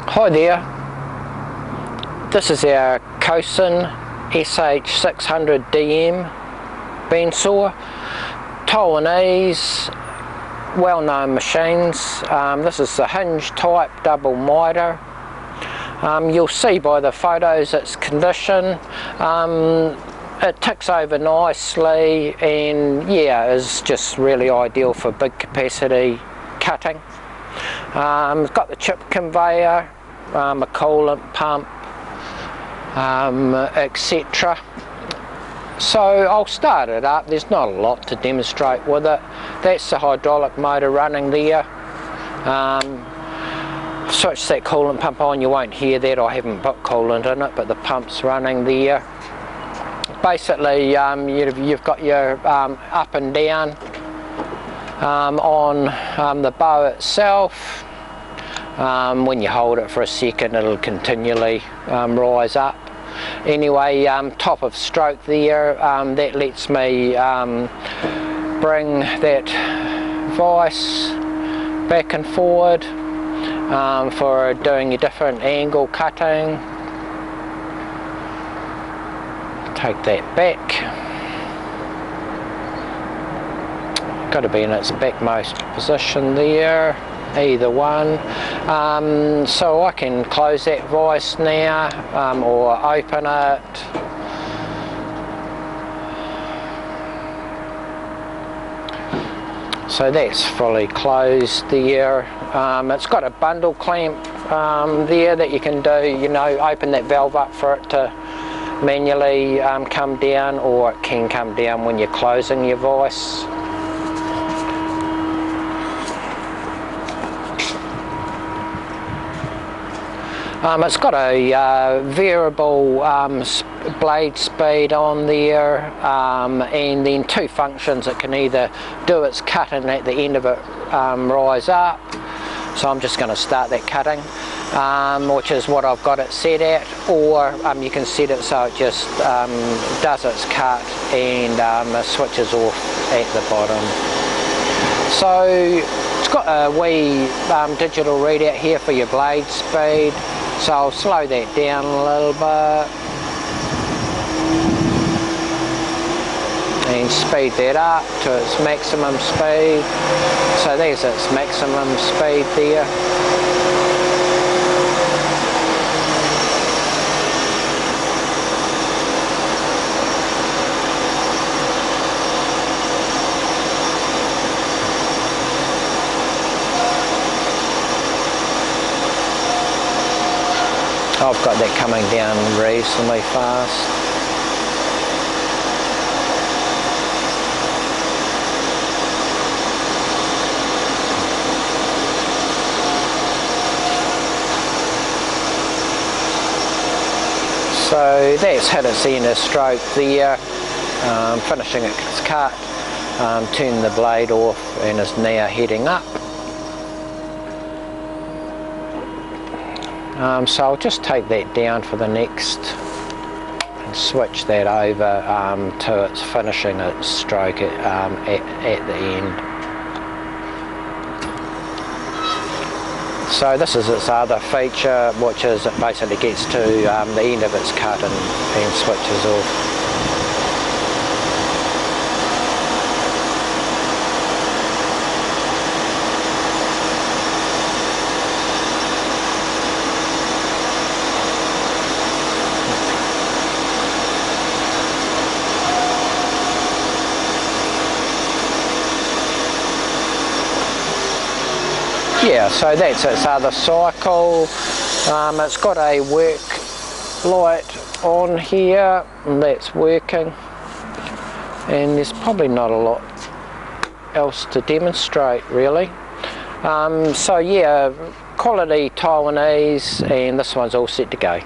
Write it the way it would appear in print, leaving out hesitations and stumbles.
Hi there, this is our Cosen SH-600DM bandsaw, Taiwanese, well-known machines. This is the hinge type double mitre. You'll see by the photos its condition. It ticks over nicely and yeah, is just really ideal for big capacity cutting. It's got the chip conveyor, a coolant pump, etc. So I'll start it up. There's not a lot to demonstrate with it. That's the hydraulic motor running there. Switch that coolant pump on. You won't hear that, I haven't put coolant in it, but the pump's running there. Basically you've got your up and down on the bow itself. When you hold it for a second, it'll continually rise up. Anyway, top of stroke there, that lets me bring that vice back and forward for doing your different angle cutting. Take that back. Got to be in its backmost position there, either one. So I can close that vice now or open it. So that's fully closed there. It's got a bundle clamp there that you can do, you know, open that valve up for it to manually come down, or it can come down when you're closing your vice. It's got a variable blade speed on there, and then two functions. It can either do its cutting at the end of it, rise up. So I'm just going to start that cutting, which is what I've got it set at, or you can set it so it just does its cut and switches off at the bottom. So it's got a wee digital readout here for your blade speed, so I'll slow that down a little bit and speed that up to its maximum speed. So there's its maximum speed there. I've got that coming down reasonably fast. So that's hit its end of stroke there, finishing its cut, turn the blade off and is now heading up. So I'll just take that down for the next and switch that over to its finishing its stroke at the end. So this is its other feature, which is it basically gets to the end of its cut and switches off. Yeah, so that's its other cycle. It's got a work light on here, and that's working. And there's probably not a lot else to demonstrate really. So yeah, quality Taiwanese, and this one's all set to go.